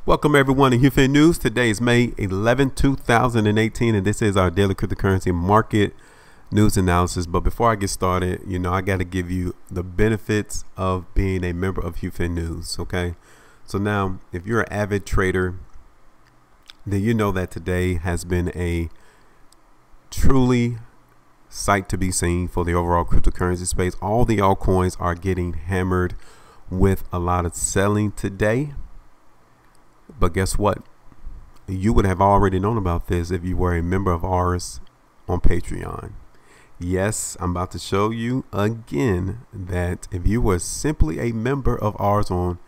Welcome everyone to HueFin News. Today is May 11, 2018, and this is our daily cryptocurrency market news analysis. But before I get started, I got to give you the benefits of being a member of HueFin News. Okay, so now if you're an avid trader, then you know that today has been a truly sight to be seen for the overall cryptocurrency space. All the altcoins are getting hammered with a lot of selling today. But guess what? You would have already known about this if you were a member of ours on Patreon. Yes, I'm about to show you again that if you were simply a member of ours on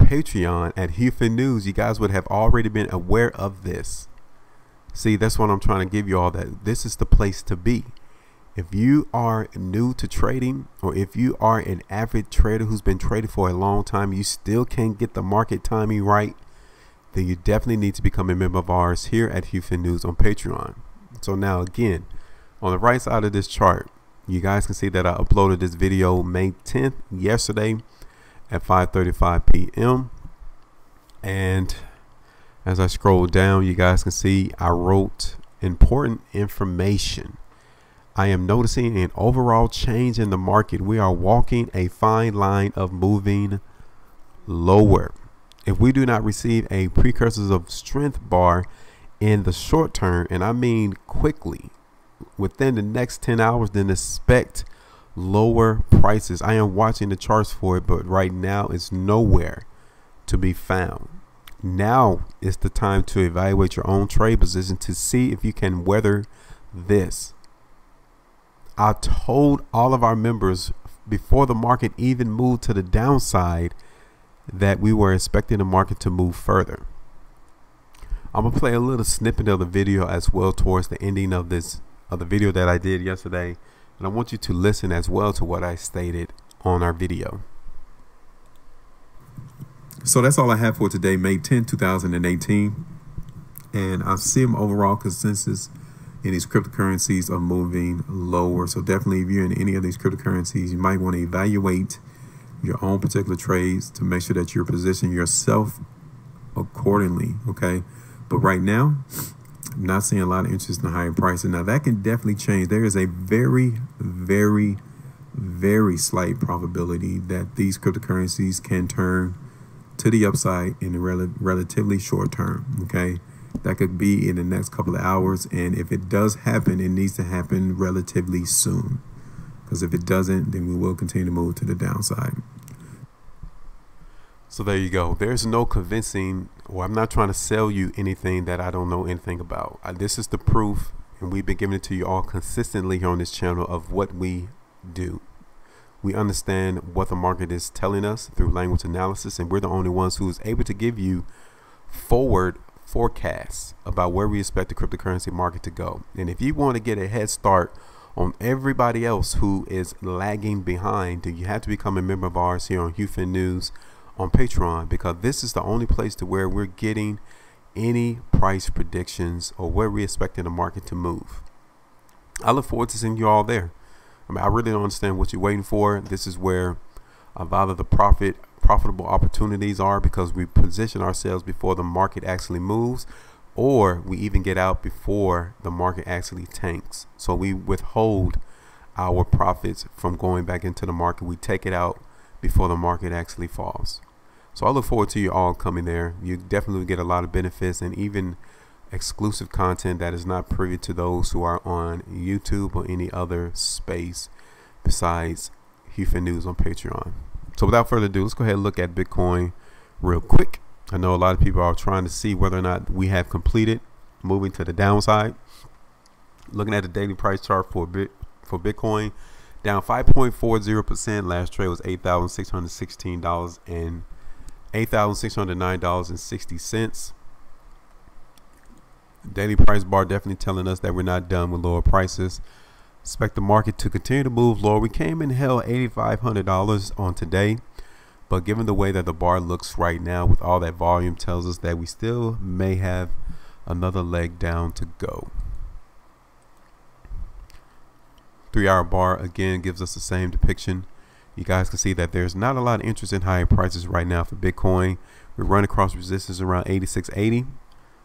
Patreon at HueFin News, you guys would have already been aware of this. See, that's what I'm trying to give you all, that this is the place to be. If you are new to trading, or if you are an avid trader who's been trading for a long time, you still can't get the market timing right, then you definitely need to become a member of ours here at HueFin News on Patreon. So now again, on the right side of this chart, you guys can see that I uploaded this video May 10th, yesterday at 5:35 p.m. And as I scroll down, you guys can see I wrote important information. I am noticing an overall change in the market. We are walking a fine line of moving lower. If we do not receive a precursors of strength bar in the short term, and I mean quickly, within the next 10 hours, then expect lower prices. I am watching the charts for it, but right now it's nowhere to be found. Now is the time to evaluate your own trade position to see if you can weather this. I told all of our members before the market even moved to the downside that we were expecting the market to move further. I'm gonna play a little snippet of the video as well towards the ending of the video that I did yesterday, and I want you to listen as well to what I stated on our video. So that's all I have for today, May 10, 2018, and I see an overall consensus in these cryptocurrencies are moving lower. So definitely, if you're in any of these cryptocurrencies, you might want to evaluate your own particular trades to make sure that you're positioning yourself accordingly. Okay, but right now, I'm not seeing a lot of interest in higher prices. Now that can definitely change. There is a very, very, very slight probability that these cryptocurrencies can turn to the upside in the relatively short term. Okay, that could be in the next couple of hours, and if it does happen, it needs to happen relatively soon, because if it doesn't, then we will continue to move to the downside. So there you go. There's no convincing, or I'm not trying to sell you anything that I don't know anything about. This is the proof, and we've been giving it to you all consistently here on this channel of what we do. We understand what the market is telling us through language analysis, and we're the only ones who is able to give you forward forecasts about where we expect the cryptocurrency market to go. And if you want to get a head start on everybody else who is lagging behind, then you have to become a member of ours here on HueFin News on Patreon, because this is the only place to where we're getting any price predictions or where we're expecting the market to move. I look forward to seeing you all there. I really don't understand what you're waiting for. This is where a lot of the profitable opportunities are, because we position ourselves before the market actually moves, or we even get out before the market actually tanks. So we withhold our profits from going back into the market. We take it out before the market actually falls. So I look forward to you all coming there. You definitely get a lot of benefits and even exclusive content that is not privy to those who are on YouTube or any other space besides HueFin News on Patreon. So without further ado, let's go ahead and look at Bitcoin real quick. I know a lot of people are trying to see whether or not we have completed moving to the downside. Looking at the daily price chart for Bitcoin, down 5.40%. Last trade was $8,616 and $8,609.60. Daily price bar definitely telling us that we're not done with lower prices. Expect the market to continue to move lower. We came in held $8,500 on today, but given the way that the bar looks right now with all that volume, tells us that we still may have another leg down to go. 3-hour bar again gives us the same depiction. You guys can see that there's not a lot of interest in higher prices right now for Bitcoin. We run across resistance around 86.80.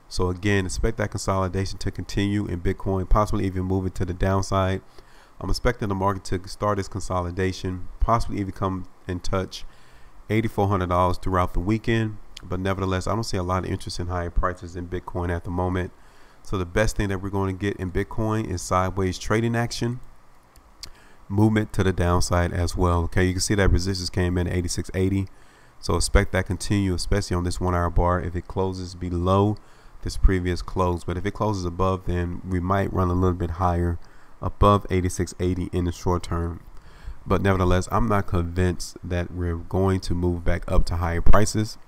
So again, expect that consolidation to continue in Bitcoin, possibly even move it to the downside. I'm expecting the market to start its consolidation, possibly even come and touch $8,400 throughout the weekend. But nevertheless, I don't see a lot of interest in higher prices in Bitcoin at the moment. So the best thing that we're going to get in Bitcoin is sideways trading action, movement to the downside as well. Okay, you can see that resistance came in at 86.80. So expect that continue, especially on this 1 hour bar. If it closes below this previous close, but if it closes above, then we might run a little bit higher above 86.80 in the short term. But nevertheless, I'm not convinced that we're going to move back up to higher prices.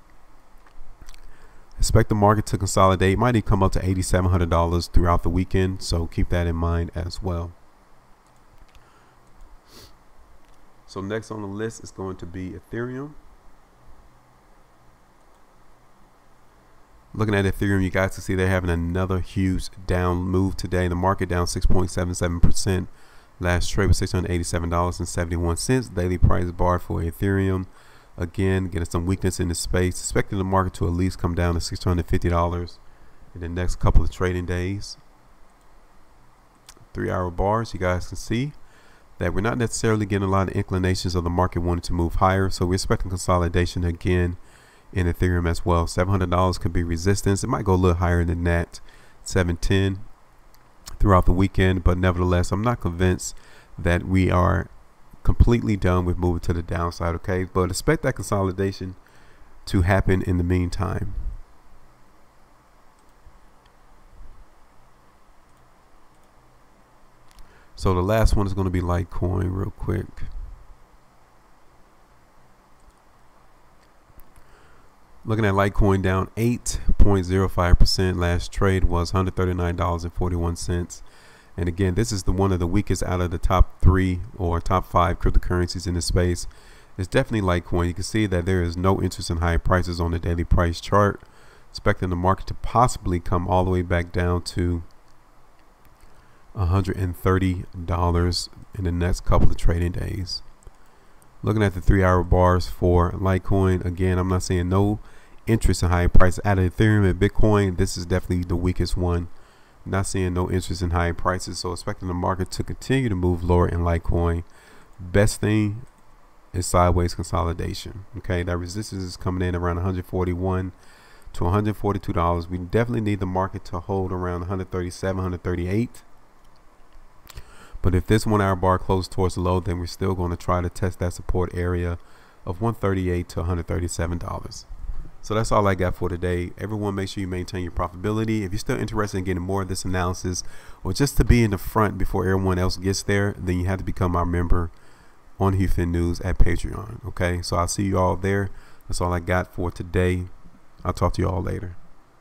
Expect the market to consolidate, might even come up to $8,700 throughout the weekend, so keep that in mind as well. So next on the list is going to be Ethereum. Looking at Ethereum, you guys can see they're having another huge down move today. The market down 6.77%. Last trade was $687.71. Daily price bar for Ethereum. Again, getting some weakness in the space. Expecting the market to at least come down to $650 in the next couple of trading days. 3 hour bars, you guys can see that we're not necessarily getting a lot of inclinations of the market wanting to move higher. So we're expecting consolidation again in Ethereum as well. $700 could be resistance. It might go a little higher than that, 710 throughout the weekend. But nevertheless, I'm not convinced that we are completely done with moving to the downside. Okay, but expect that consolidation to happen in the meantime. So the last one is going to be Litecoin real quick. Looking at Litecoin down 8.05%. Last trade was $139.41. And again, this is one of the weakest out of the top 3 or top 5 cryptocurrencies in the space. It's definitely Litecoin. You can see that there is no interest in high prices on the daily price chart. Expecting the market to possibly come all the way back down to $130 in the next couple of trading days. Looking at the 3 hour bars for Litecoin, again, I'm not seeing no interest in high prices out of Ethereum and Bitcoin. This is definitely the weakest one. Not seeing no interest in high prices, so expecting the market to continue to move lower in Litecoin. Best thing is sideways consolidation. Okay, that resistance is coming in around $141 to $142. We definitely need the market to hold around 137, 138. But if this 1 hour bar closes towards the low, then we're still going to try to test that support area of $138 to $137. So that's all I got for today. Everyone, make sure you maintain your profitability. If you're still interested in getting more of this analysis, or just to be in the front before everyone else gets there, then you have to become our member on HueFin News at Patreon. Okay, so I'll see you all there. That's all I got for today. I'll talk to you all later.